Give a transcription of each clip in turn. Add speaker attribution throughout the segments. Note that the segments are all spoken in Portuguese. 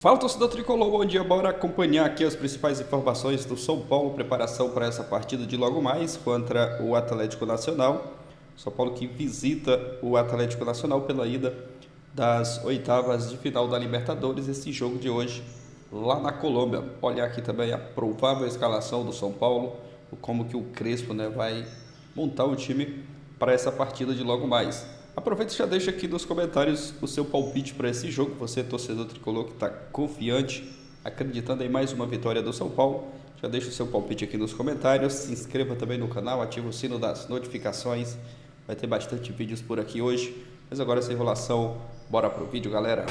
Speaker 1: Fala, torcedor tricolor, bom dia. Bora acompanhar aqui as principais informações do São Paulo, preparação para essa partida de logo mais contra o Atlético Nacional. São Paulo que visita o Atlético Nacional pela ida das oitavas de final da Libertadores, esse jogo de hoje lá na Colômbia. Olhar aqui também a provável escalação do São Paulo, como que o Crespo vai montar o time para essa partida de logo mais. Aproveita e já deixa aqui nos comentários o seu palpite para esse jogo. Você, torcedor tricolor, que está confiante, acreditando em mais uma vitória do São Paulo, já deixa o seu palpite aqui nos comentários. Se inscreva também no canal, ativa o sino das notificações. Vai ter bastante vídeos por aqui hoje. Mas agora, sem enrolação, bora pro vídeo, galera.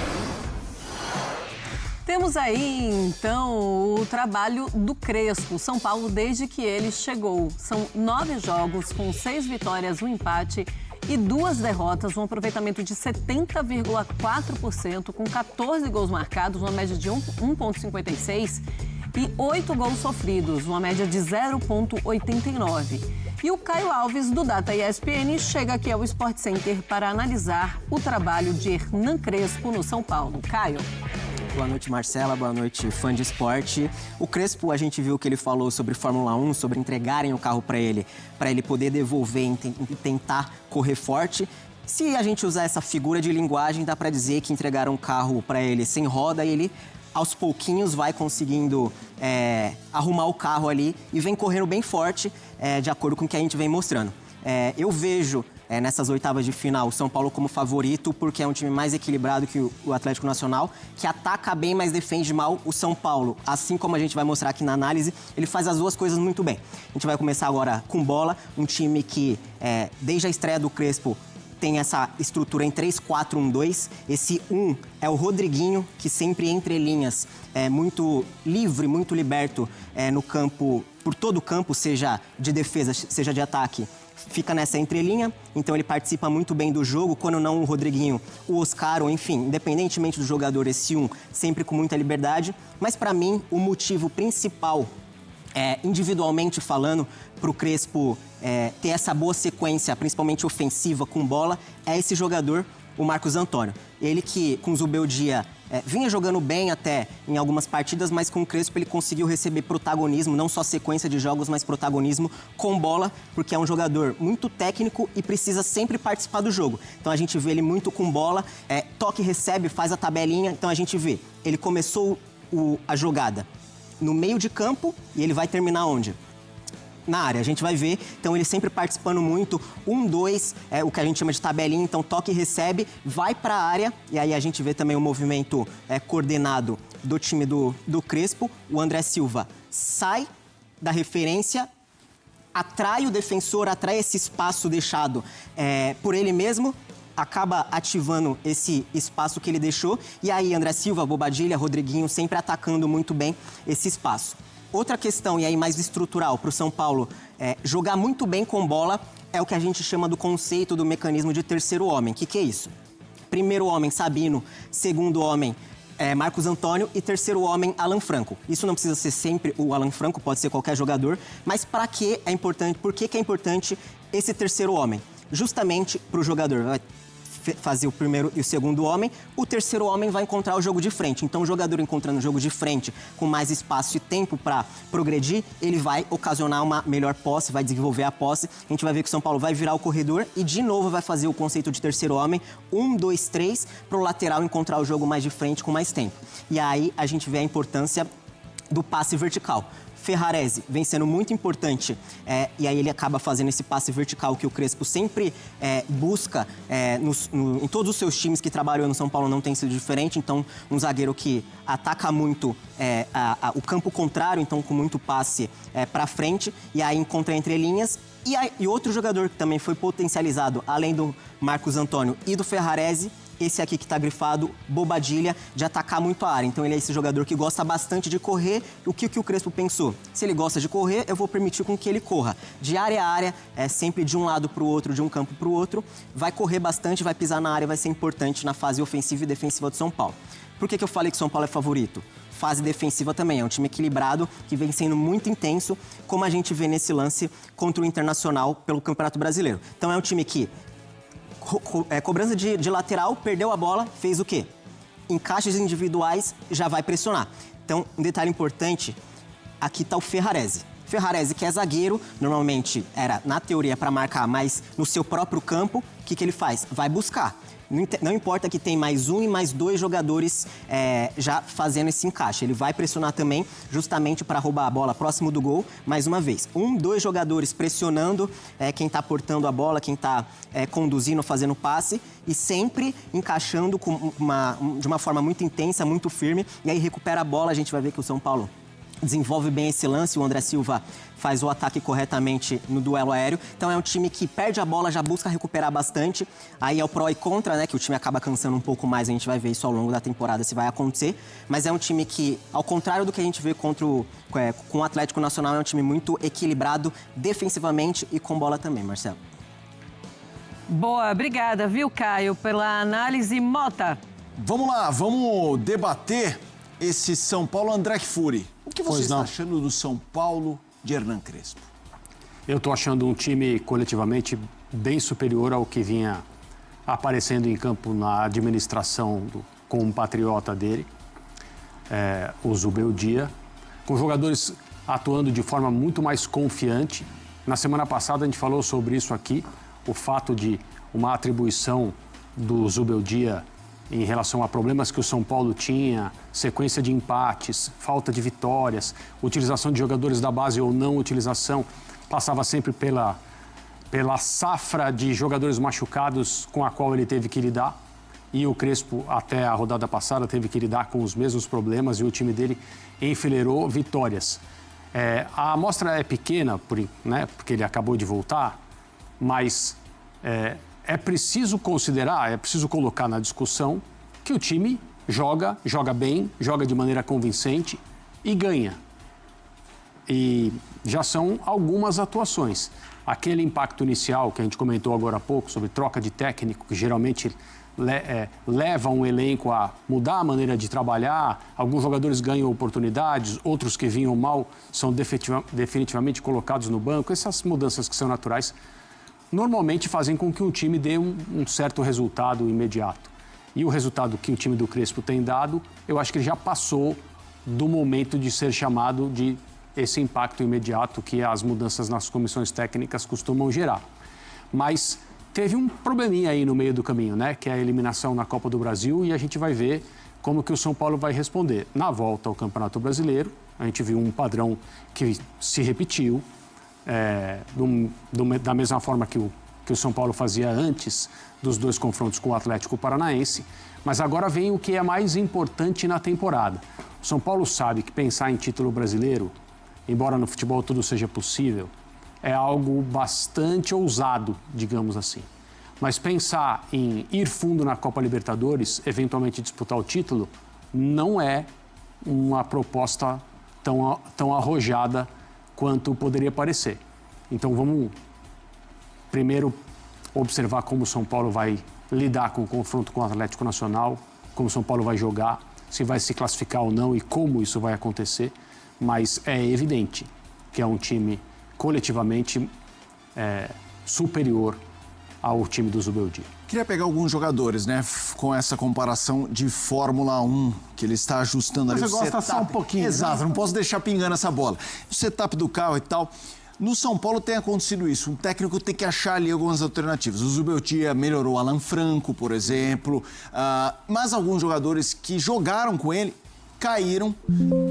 Speaker 2: Temos aí, então, o trabalho do Crespo. São Paulo, desde que ele chegou. São 9 jogos com 6 vitórias, 1 empate e 2 derrotas, um aproveitamento de 70,4%, com 14 gols marcados, uma média de 1,56 e 8 gols sofridos, uma média de 0,89. E o Caio Alves, do Data ESPN, chega aqui ao Sport Center para analisar o trabalho de Hernan Crespo no São Paulo. Caio.
Speaker 3: Boa noite, Marcela. Boa noite, fã de esporte. O Crespo, a gente viu que ele falou sobre Fórmula 1, sobre entregarem o carro para ele poder devolver e tentar correr forte. Se a gente usar essa figura de linguagem, dá para dizer que entregaram um carro para ele sem roda e ele, aos pouquinhos, vai conseguindo arrumar o carro ali e vem correndo bem forte, de acordo com o que a gente vem mostrando. Eu vejo nessas oitavas de final o São Paulo como favorito, porque é um time mais equilibrado que o Atlético Nacional, que ataca bem, mas defende mal. O São Paulo, assim como a gente vai mostrar aqui na análise, ele faz as duas coisas muito bem. A gente vai começar agora com bola, um time que, desde a estreia do Crespo, tem essa estrutura em 3-4-1-2. Esse 1 é o Rodriguinho, que sempre entre linhas é muito livre, muito liberto no campo, por todo o campo, seja de defesa, seja de ataque. Fica nessa entrelinha, então ele participa muito bem do jogo. Quando não o Rodriguinho, o Oscar, ou enfim, independentemente do jogador, esse 1 sempre com muita liberdade. Mas para mim, o motivo principal, individualmente falando, para o Crespo ter essa boa sequência, principalmente ofensiva com bola, é esse jogador, o Marcos Antônio. Ele que, com o Zubeldia, vinha jogando bem até em algumas partidas, mas com o Crespo ele conseguiu receber protagonismo, não só sequência de jogos, mas protagonismo com bola, porque é um jogador muito técnico e precisa sempre participar do jogo. Então a gente vê ele muito com bola, toque, recebe, faz a tabelinha. Então a gente vê, ele começou a jogada no meio de campo e ele vai terminar onde? Na área, a gente vai ver, então ele sempre participando muito, 1-2, o que a gente chama de tabelinha, então toque e recebe, vai para a área, e aí a gente vê também o movimento coordenado do time do Crespo. O André Silva sai da referência, atrai o defensor, atrai esse espaço deixado por ele mesmo, acaba ativando esse espaço que ele deixou, e aí André Silva, Bobadilha, Rodriguinho sempre atacando muito bem esse espaço. Outra questão, e aí mais estrutural, para o São Paulo jogar muito bem com bola é o que a gente chama do conceito do mecanismo de terceiro homem. O que é isso? Primeiro homem, Sabino. Segundo homem, Marcos Antônio. E terceiro homem, Alan Franco. Isso não precisa ser sempre o Alan Franco, pode ser qualquer jogador. Mas para que é importante? Por que é importante esse terceiro homem? Justamente para o jogador fazer o primeiro e o segundo homem, o terceiro homem vai encontrar o jogo de frente. Então, o jogador encontrando o jogo de frente com mais espaço e tempo para progredir, ele vai ocasionar uma melhor posse, vai desenvolver a posse. A gente vai ver que o São Paulo vai virar o corredor e, de novo, vai fazer o conceito de terceiro homem, 1, 2, 3, para o lateral encontrar o jogo mais de frente com mais tempo. E aí, a gente vê a importância do passe vertical. Ferrarese vem sendo muito importante e aí ele acaba fazendo esse passe vertical que o Crespo sempre busca em todos os seus times que trabalham no São Paulo, não tem sido diferente. Então, um zagueiro que ataca muito o campo contrário, então com muito passe para frente, e aí encontra entre linhas. E outro jogador que também foi potencializado, além do Marcos Antônio e do Ferrarese, esse aqui que está grifado, Bobadilha, de atacar muito a área. Então ele é esse jogador que gosta bastante de correr. O que o Crespo pensou? Se ele gosta de correr, eu vou permitir com que ele corra. De área a área, sempre de um lado para o outro, de um campo para o outro. Vai correr bastante, vai pisar na área, vai ser importante na fase ofensiva e defensiva do São Paulo. Por que eu falei que o São Paulo é favorito? Fase defensiva também, é um time equilibrado, que vem sendo muito intenso, como a gente vê nesse lance contra o Internacional pelo Campeonato Brasileiro. Então é um time que cobrança de lateral, perdeu a bola, fez o quê? encaixes individuais já vai pressionar. Então, um detalhe importante, aqui está o Ferrarese. Ferrarese, que é zagueiro, normalmente era, na teoria, para marcar, mas no seu próprio campo, o que ele faz? Vai buscar. Não importa que tem mais um e mais 2 jogadores já fazendo esse encaixe. Ele vai pressionar também, justamente para roubar a bola próximo do gol, mais uma vez. 2 jogadores pressionando quem está portando a bola, quem está conduzindo, fazendo passe, e sempre encaixando de uma forma muito intensa, muito firme, e aí recupera a bola. A gente vai ver que o São Paulo desenvolve bem esse lance, o André Silva faz o ataque corretamente no duelo aéreo. Então é um time que perde a bola, já busca recuperar bastante. Aí é o pró e contra, né, que o time acaba cansando um pouco mais. A gente vai ver isso ao longo da temporada, se vai acontecer. Mas é um time que, ao contrário do que a gente vê com o Atlético Nacional, é um time muito equilibrado defensivamente e com bola também, Marcelo.
Speaker 2: Boa, obrigada, viu, Caio, pela análise. Mota.
Speaker 4: Vamos lá, vamos debater esse São Paulo. André Kfouri, o que você está achando do São Paulo de Hernan Crespo?
Speaker 5: Eu estou achando um time coletivamente bem superior ao que vinha aparecendo em campo na administração com o patriota dele, o Zubeldia, com jogadores atuando de forma muito mais confiante. Na semana passada a gente falou sobre isso aqui, o fato de uma atribuição do Zubeldia em relação a problemas que o São Paulo tinha, sequência de empates, falta de vitórias, utilização de jogadores da base ou não utilização, passava sempre pela safra de jogadores machucados com a qual ele teve que lidar. E o Crespo, até a rodada passada, teve que lidar com os mesmos problemas e o time dele enfileirou vitórias. A amostra é pequena, porque ele acabou de voltar, mas é preciso considerar, é preciso colocar na discussão que o time joga bem, joga de maneira convincente e ganha. E já são algumas atuações. Aquele impacto inicial que a gente comentou agora há pouco sobre troca de técnico, que geralmente leva um elenco a mudar a maneira de trabalhar, alguns jogadores ganham oportunidades, outros que vinham mal são definitivamente colocados no banco. Essas mudanças que são naturais normalmente fazem com que um time dê um certo resultado imediato. E o resultado que o time do Crespo tem dado, eu acho que ele já passou do momento de ser chamado de esse impacto imediato que as mudanças nas comissões técnicas costumam gerar. Mas teve um probleminha aí no meio do caminho, né? Que é a eliminação na Copa do Brasil, e a gente vai ver como que o São Paulo vai responder. Na volta ao Campeonato Brasileiro, a gente viu um padrão que se repetiu, da mesma forma que o São Paulo fazia antes dos 2 confrontos com o Atlético Paranaense, mas agora vem o que é mais importante na temporada. O São Paulo sabe que pensar em título brasileiro, embora no futebol tudo seja possível, é algo bastante ousado, digamos assim. Mas pensar em ir fundo na Copa Libertadores, eventualmente disputar o título, não é uma proposta tão arrojada quanto poderia parecer. Então vamos primeiro observar como o São Paulo vai lidar com o confronto com o Atlético Nacional, como o São Paulo vai jogar, se vai se classificar ou não e como isso vai acontecer. Mas é evidente que é um time coletivamente superior ao time do Zubeldia.
Speaker 4: Queria pegar alguns jogadores, né, com essa comparação de Fórmula 1, que ele está ajustando ali o setup. Você gosta só um pouquinho. Exato, não posso deixar pingando essa bola. O setup do carro e tal. No São Paulo tem acontecido isso, um técnico tem que achar ali algumas alternativas. O Zubeldia melhorou o Alan Franco, por exemplo, mas alguns jogadores que jogaram com ele caíram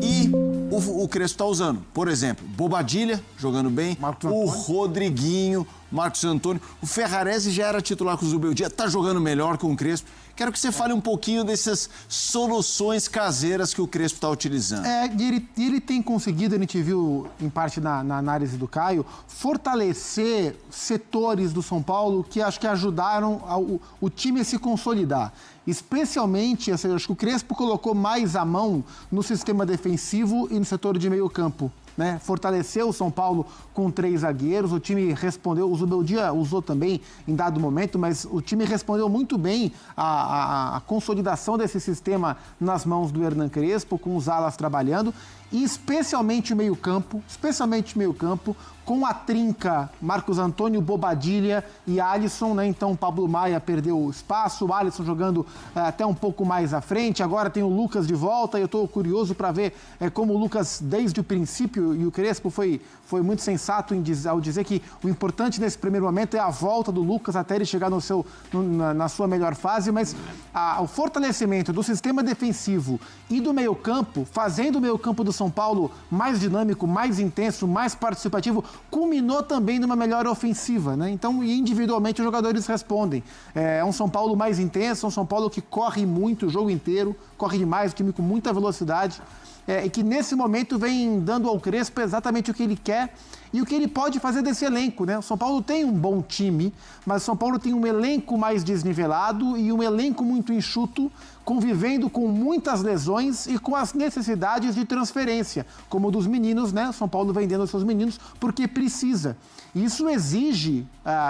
Speaker 4: e o Crespo está usando. Por exemplo, Bobadilla jogando bem, o Rodriguinho, Marcos Antônio, o Ferrarese já era titular com o Zubeldia, está jogando melhor com o Crespo. Quero que você fale um pouquinho dessas soluções caseiras que o Crespo está utilizando.
Speaker 6: Ele tem conseguido, a gente viu em parte na análise do Caio, fortalecer setores do São Paulo que acho que ajudaram o time a se consolidar. Especialmente, acho que o Crespo colocou mais a mão no sistema defensivo e no setor de meio campo. né? Fortaleceu o São Paulo com 3 zagueiros, o time respondeu, o Zubeldia usou também em dado momento, mas o time respondeu muito bem à consolidação desse sistema nas mãos do Hernan Crespo, com os alas trabalhando, e especialmente o meio-campo, com a trinca Marcos Antônio, Bobadilla e Alisson, né? Então o Pablo Maia perdeu o espaço, o Alisson jogando até um pouco mais à frente, agora tem o Lucas de volta, e eu estou curioso para ver como o Lucas, desde o princípio, e o Crespo foi muito sensato ao dizer que o importante nesse primeiro momento é a volta do Lucas até ele chegar na sua melhor fase, mas o fortalecimento do sistema defensivo e do meio-campo, fazendo o meio-campo do São Paulo mais dinâmico, mais intenso, mais participativo, culminou também numa melhor ofensiva, né? Então, individualmente, os jogadores respondem. É um São Paulo mais intenso, um São Paulo que corre muito o jogo inteiro, corre demais, um time com muita velocidade, e que nesse momento vem dando ao Crespo exatamente o que ele quer e o que ele pode fazer desse elenco, né? O São Paulo tem um bom time, mas o São Paulo tem um elenco mais desnivelado e um elenco muito enxuto, convivendo com muitas lesões e com as necessidades de transferência, como dos meninos, né? O São Paulo vendendo os seus meninos porque precisa. Isso exige,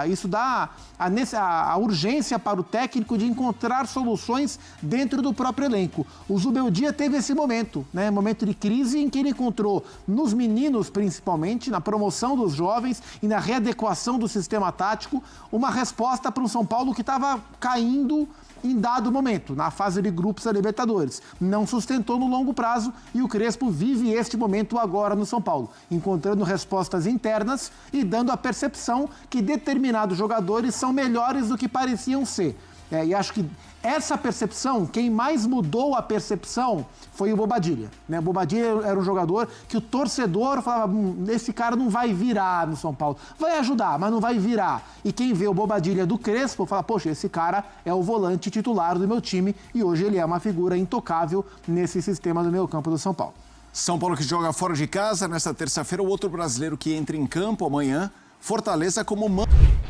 Speaker 6: isso dá a urgência para o técnico de encontrar soluções dentro do próprio elenco. O Zubeldia teve esse momento, né? Momento de crise em que ele encontrou nos meninos, principalmente, na promoção dos jovens e na readequação do sistema tático, uma resposta para um São Paulo que estava caindo em dado momento, na fase de grupos da Libertadores. Não sustentou no longo prazo e o Crespo vive este momento agora no São Paulo, encontrando respostas internas e dando a percepção que determinados jogadores são melhores do que pareciam ser. E acho que essa percepção, quem mais mudou a percepção foi o Bobadilla, né? O Bobadilla era um jogador que o torcedor falava, esse cara não vai virar no São Paulo. Vai ajudar, mas não vai virar. E quem vê o Bobadilla do Crespo fala, poxa, esse cara é o volante titular do meu time e hoje ele é uma figura intocável nesse sistema do meio campo do São Paulo.
Speaker 4: São Paulo que joga fora de casa nesta terça-feira, o outro brasileiro que entra em campo amanhã, Fortaleza como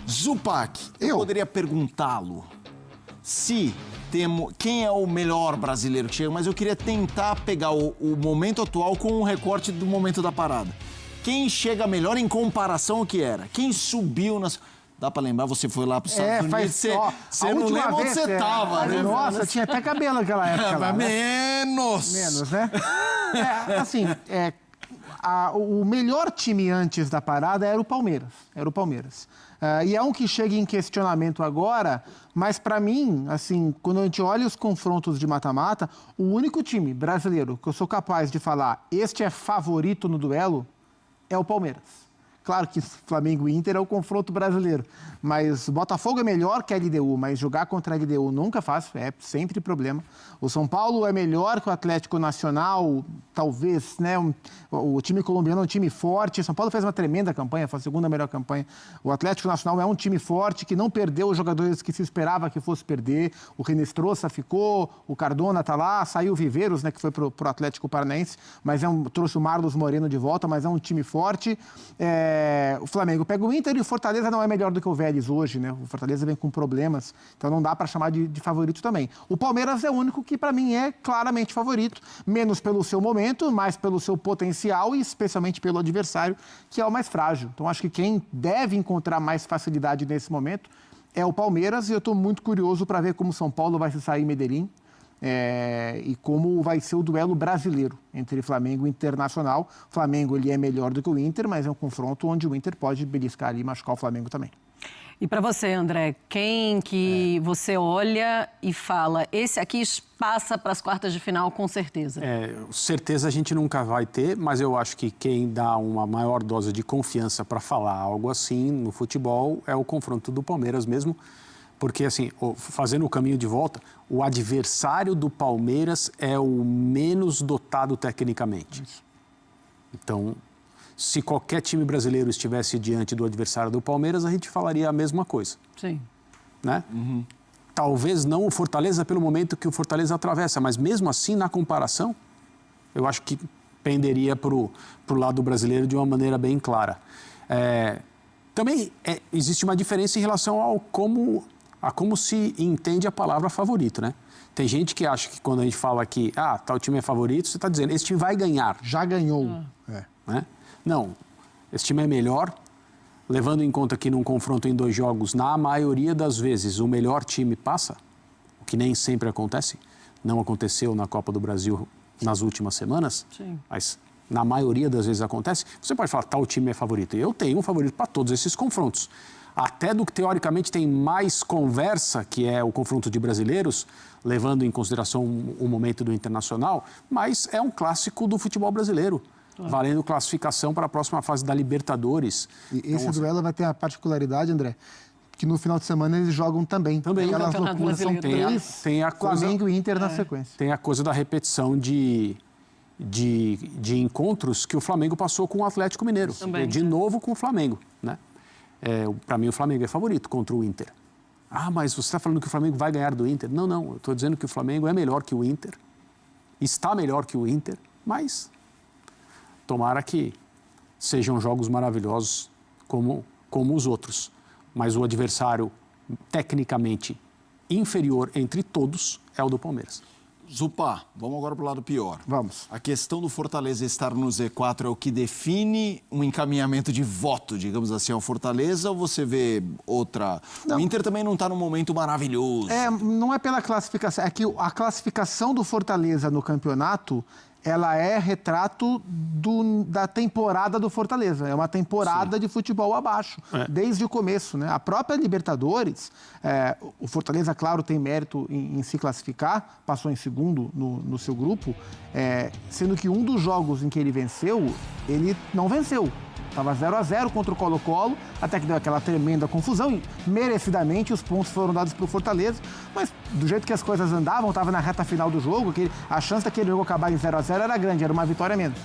Speaker 4: Zupac. Eu poderia perguntá-lo quem é o melhor brasileiro que chega, mas eu queria tentar pegar o momento atual com um recorte do momento da parada. Quem chega melhor em comparação ao que era? Quem subiu nas... Dá pra lembrar, você foi lá pro Estados Unidos, você não lembra onde você tava, né?
Speaker 6: Nossa, tinha até cabelo naquela época lá,
Speaker 4: né? Menos, né?
Speaker 6: O melhor time antes da parada era o Palmeiras. E é um que chega em questionamento agora, mas para mim, assim, quando a gente olha os confrontos de mata-mata, o único time brasileiro que eu sou capaz de falar, este é favorito no duelo, é o Palmeiras. Claro que Flamengo e Inter é o confronto brasileiro, mas o Botafogo é melhor que a LDU, mas jogar contra a LDU nunca é fácil, é sempre problema. O São Paulo é melhor que o Atlético Nacional, talvez, né? O time colombiano é um time forte. São Paulo fez uma tremenda campanha, foi a segunda melhor campanha. O Atlético Nacional é um time forte que não perdeu os jogadores que se esperava que fosse perder. O Renestrosa ficou, o Cardona tá lá, saiu o Viveiros, né, que foi pro Atlético Paranaense, mas trouxe o Marlos Moreno de volta, mas é um time forte. O Flamengo pega o Inter e o Fortaleza não é melhor do que o Vélez hoje, né? O Fortaleza vem com problemas, então não dá para chamar de favorito também. O Palmeiras é o único que para mim é claramente favorito, menos pelo seu momento, mais pelo seu potencial e especialmente pelo adversário, que é o mais frágil. Então acho que quem deve encontrar mais facilidade nesse momento é o Palmeiras e eu estou muito curioso para ver como o São Paulo vai se sair em Medellín. E como vai ser o duelo brasileiro entre Flamengo e Internacional. O Flamengo ele é melhor do que o Inter, mas é um confronto onde o Inter pode beliscar ali e machucar o Flamengo também.
Speaker 2: E para você, André, quem que você olha e fala, esse aqui passa para as quartas de final com certeza?
Speaker 5: Certeza a gente nunca vai ter, mas eu acho que quem dá uma maior dose de confiança para falar algo assim no futebol é o confronto do Palmeiras mesmo. Porque, assim, fazendo o caminho de volta, o adversário do Palmeiras é o menos dotado tecnicamente. Isso. Então, se qualquer time brasileiro estivesse diante do adversário do Palmeiras, a gente falaria a mesma coisa.
Speaker 2: Sim.
Speaker 5: Né? Uhum. Talvez não o Fortaleza pelo momento que o Fortaleza atravessa, mas mesmo assim, na comparação, eu acho que penderia para o lado brasileiro de uma maneira bem clara. Também existe uma diferença em relação a como se entende a palavra favorito, né? Tem gente que acha que quando a gente fala que tal time é favorito, você está dizendo, esse time vai ganhar.
Speaker 6: Já ganhou.
Speaker 5: Né? Não, esse time é melhor, levando em conta que num confronto em 2 jogos, na maioria das vezes, o melhor time passa, o que nem sempre acontece. Não aconteceu na Copa do Brasil nas últimas semanas, mas na maioria das vezes acontece. Você pode falar, tal time é favorito. Eu tenho um favorito para todos esses confrontos. Até do que teoricamente tem mais conversa, que é o confronto de brasileiros, levando em consideração o momento do Internacional, mas é um clássico do futebol brasileiro, valendo classificação para a próxima fase da Libertadores.
Speaker 6: E esse duelo vai ter a particularidade, André, que no final de semana eles jogam também. Aquelas loucuras, são 3, Flamengo e Inter na sequência.
Speaker 5: Tem a coisa da repetição de encontros que o Flamengo passou com o Atlético Mineiro. De novo com o Flamengo, né? Para mim, o Flamengo é favorito contra o Inter. Mas você está falando que o Flamengo vai ganhar do Inter? Não, eu estou dizendo que o Flamengo é melhor que o Inter, está melhor que o Inter, mas tomara que sejam jogos maravilhosos como os outros. Mas o adversário, tecnicamente inferior entre todos, é o do Palmeiras.
Speaker 4: Zupá, vamos agora para o lado pior.
Speaker 6: Vamos.
Speaker 4: A questão do Fortaleza estar no Z4 é o que define um encaminhamento de voto, digamos assim, ao Fortaleza, ou você vê outra... Não. O Inter também não está num momento maravilhoso.
Speaker 6: Não é pela classificação, é que a classificação do Fortaleza no campeonato, ela é retrato da temporada do Fortaleza. É uma temporada de futebol abaixo, desde o começo, né? A própria Libertadores, o Fortaleza, claro, tem mérito em se classificar, passou em segundo no seu grupo, sendo que um dos jogos em que ele venceu, ele não venceu. Estava 0-0 contra o Colo-Colo, até que deu aquela tremenda confusão e, merecidamente, os pontos foram dados para o Fortaleza. Mas, do jeito que as coisas andavam, estava na reta final do jogo, a chance daquele jogo acabar em 0-0 era grande, era uma vitória menos.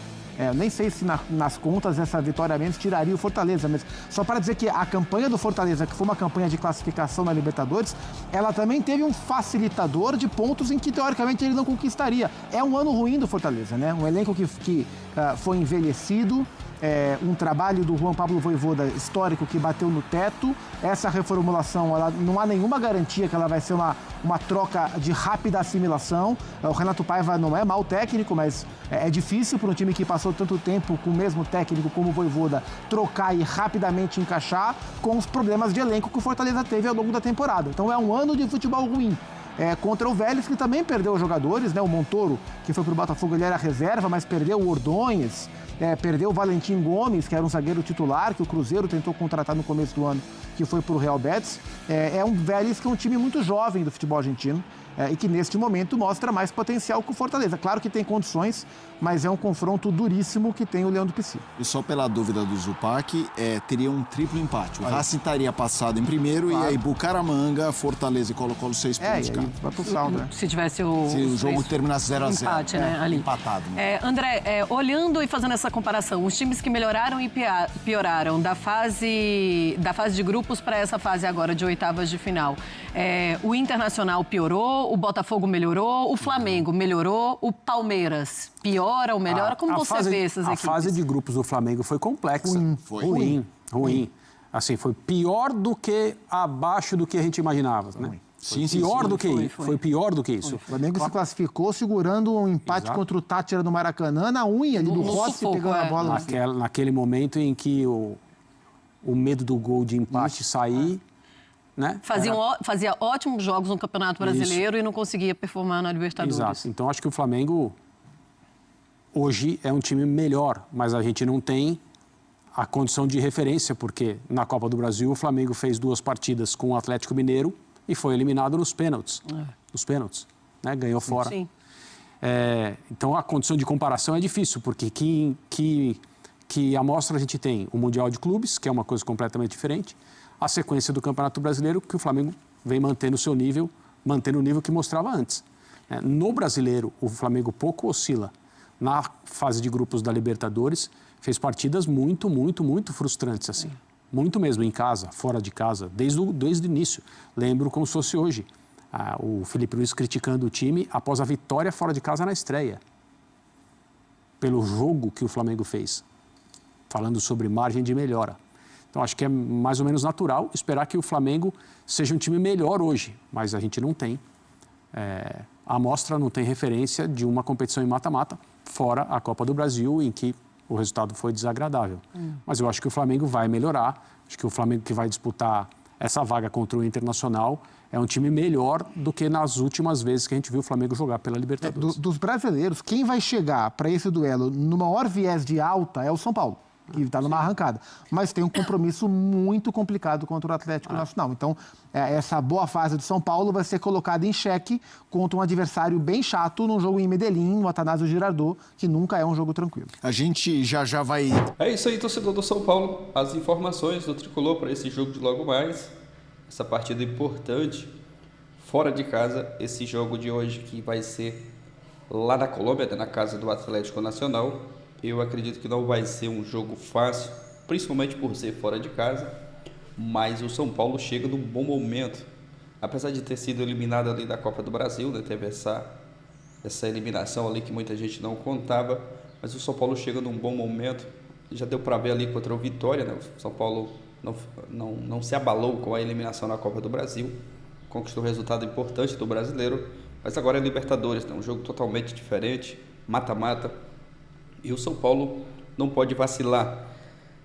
Speaker 6: Nem sei se nas contas essa vitória menos tiraria o Fortaleza, mas só para dizer que a campanha do Fortaleza, que foi uma campanha de classificação na Libertadores, ela também teve um facilitador de pontos em que, teoricamente, ele não conquistaria. É um ano ruim do Fortaleza, né? Um elenco que foi envelhecido, um trabalho do Juan Pablo Vojvoda histórico que bateu no teto. Essa reformulação, não há nenhuma garantia que ela vai ser uma troca de rápida assimilação. O Renato Paiva não é mau técnico, mas é difícil para um time que passou tanto tempo com o mesmo técnico como o Vojvoda trocar e rapidamente encaixar com os problemas de elenco que o Fortaleza teve ao longo da temporada. Então é um ano de futebol ruim. Contra o Vélez, que também perdeu jogadores, né? O Montoro, que foi para o Botafogo, ele era reserva, mas perdeu o Ordonhes, perdeu o Valentim Gomes, que era um zagueiro titular, que o Cruzeiro tentou contratar no começo do ano, que foi para o Real Betis. Um Vélez que é um time muito jovem do futebol argentino, e que neste momento mostra mais potencial que o Fortaleza. Claro que tem condições, mas é um confronto duríssimo que tem o Leandro Piscina.
Speaker 4: E só pela dúvida do Zupac, teria um triplo empate. O Racing estaria passado em primeiro, e aí Bucaramanga, Fortaleza e Colo-Colo 6 pontos.
Speaker 6: Vai pro saldo, né?
Speaker 2: Se tivesse
Speaker 4: se o jogo terminasse 0-0.
Speaker 2: Empate, né? Ali.
Speaker 4: Empatado. Né?
Speaker 2: André, olhando e fazendo essa comparação, os times que melhoraram e pioraram da fase de grupos para essa fase agora de oitavas de final. O Internacional piorou, o Botafogo melhorou, o Flamengo melhorou, o Palmeiras piora ou melhora? Como você vê essas equipes?
Speaker 5: A fase de grupos do Flamengo foi complexa. Ruim. Assim, foi pior do que abaixo do que a gente imaginava, né? Foi pior do que isso.
Speaker 6: O Flamengo se classificou segurando um empate contra o Tátira no Maracanã, na unha ali do Rossi, pegando a bola.
Speaker 5: Naquele momento em que o medo do gol de empate sair... Né?
Speaker 2: Fazia ótimos jogos no Campeonato Brasileiro e não conseguia performar na Libertadores.
Speaker 5: Exato. Então, acho que o Flamengo hoje é um time melhor, mas a gente não tem a condição de referência, porque na Copa do Brasil o Flamengo fez 2 partidas com o Atlético Mineiro e foi eliminado nos pênaltis. Né? Ganhou fora.
Speaker 2: Sim.
Speaker 5: Então, a condição de comparação é difícil, porque que amostra a gente tem o Mundial de Clubes, que é uma coisa completamente diferente, a sequência do Campeonato Brasileiro, que o Flamengo vem mantendo o seu nível, mantendo o nível que mostrava antes. No Brasileiro, o Flamengo pouco oscila. Na fase de grupos da Libertadores, fez partidas muito frustrantes, assim. Muito mesmo, em casa, fora de casa, desde o início. Lembro como se fosse hoje. O Felipe Luiz criticando o time após a vitória fora de casa na estreia. Pelo jogo que o Flamengo fez. Falando sobre margem de melhora. Então, acho que é mais ou menos natural esperar que o Flamengo seja um time melhor hoje, mas a gente não tem a amostra não tem referência de uma competição em mata-mata, fora a Copa do Brasil, em que o resultado foi desagradável. Mas eu acho que o Flamengo vai melhorar, acho que o Flamengo que vai disputar essa vaga contra o Internacional é um time melhor do que nas últimas vezes que a gente viu o Flamengo jogar pela Libertadores.
Speaker 6: Dos brasileiros, quem vai chegar para esse duelo no maior viés de alta é o São Paulo, que está numa arrancada. Mas tem um compromisso muito complicado contra o Atlético Nacional. Então, essa boa fase do São Paulo vai ser colocada em xeque contra um adversário bem chato num jogo em Medellín, no Atanásio Girardot, que nunca é um jogo tranquilo.
Speaker 4: A gente já vai...
Speaker 1: É isso aí, torcedor do São Paulo. As informações do Tricolor para esse jogo de logo mais. Essa partida importante, fora de casa, esse jogo de hoje que vai ser lá na Colômbia, na casa do Atlético Nacional. Eu acredito que não vai ser um jogo fácil, principalmente por ser fora de casa, mas o São Paulo chega num bom momento. Apesar de ter sido eliminado ali da Copa do Brasil, né, teve essa eliminação ali que muita gente não contava, mas o São Paulo chega num bom momento. Já deu para ver ali contra o Vitória, né? O São Paulo não se abalou com a eliminação na Copa do Brasil, conquistou um resultado importante do brasileiro, mas agora é Libertadores, né? Um jogo totalmente diferente, mata-mata, e o São Paulo não pode vacilar.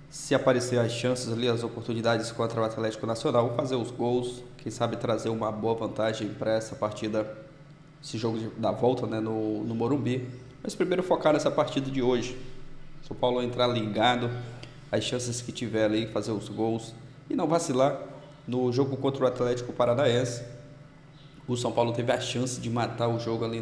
Speaker 1: Se aparecer as chances ali, as oportunidades contra o Atlético Nacional, fazer os gols, quem sabe trazer uma boa vantagem para essa partida, esse jogo da volta, né, no Morumbi. Mas primeiro focar nessa partida de hoje. São Paulo entrar ligado, as chances que tiver ali, fazer os gols e não vacilar. No jogo contra o Atlético Paranaense, o São Paulo teve a chance de matar o jogo ali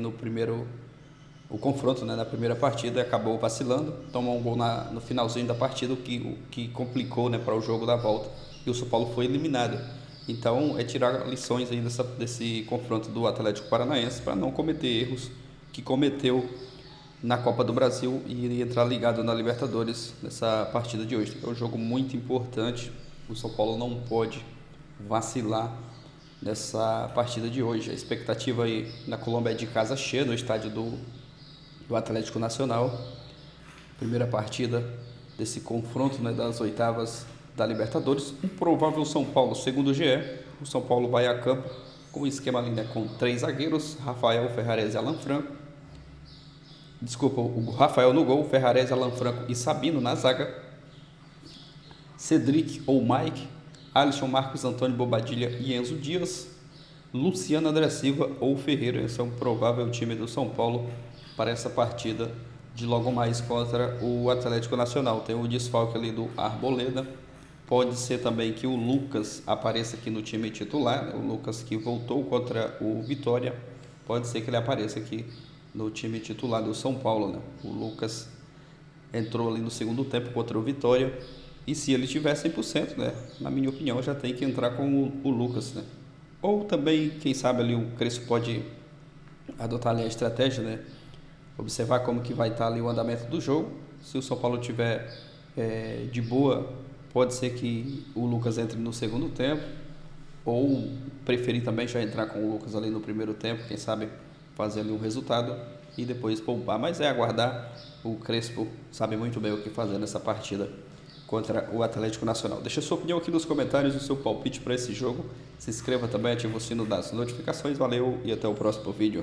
Speaker 1: o confronto, né, na primeira partida, e acabou vacilando, tomou um gol no finalzinho da partida, o que complicou, né, para o jogo da volta, e o São Paulo foi eliminado. Então é tirar lições aí desse confronto do Atlético Paranaense para não cometer erros que cometeu na Copa do Brasil e entrar ligado na Libertadores nessa partida de hoje. É um jogo muito importante, o São Paulo não pode vacilar nessa partida de hoje. A expectativa aí na Colômbia é de casa cheia, no estádio do Atlético Nacional. Primeira partida desse confronto, né, das oitavas da Libertadores. Um provável São Paulo, segundo o GE, o São Paulo vai a campo com um esquema ali, né, com 3 zagueiros, Rafael, Ferrarese e Alan Franco. Desculpa, o Rafael no gol, Ferrarese, Alan Franco e Sabino na zaga. Cedric ou Mike, Alisson, Marcos Antônio, Bobadilha e Enzo Dias. Luciano, André Silva ou Ferreira. Esse é um provável time do São Paulo para essa partida de logo mais contra o Atlético Nacional. Tem o desfalque ali do Arboleda. Pode ser também que o Lucas apareça aqui no time titular, né? O Lucas que voltou contra o Vitória. Pode ser que ele apareça aqui no time titular do São Paulo, né? O Lucas entrou ali no segundo tempo contra o Vitória. E se ele tiver 100%, né? Na minha opinião, já tem que entrar com o Lucas, né? Ou também, quem sabe ali o Crespo pode adotar ali a estratégia, né? Observar como que vai estar ali o andamento do jogo. Se o São Paulo tiver de boa, pode ser que o Lucas entre no segundo tempo, ou preferir também já entrar com o Lucas ali no primeiro tempo, quem sabe fazer ali um resultado e depois poupar. Mas é aguardar. O Crespo sabe muito bem o que fazer nessa partida contra o Atlético Nacional. Deixa sua opinião aqui nos comentários, o seu palpite para esse jogo. Se inscreva também, ative o sino das notificações. Valeu e até o próximo vídeo.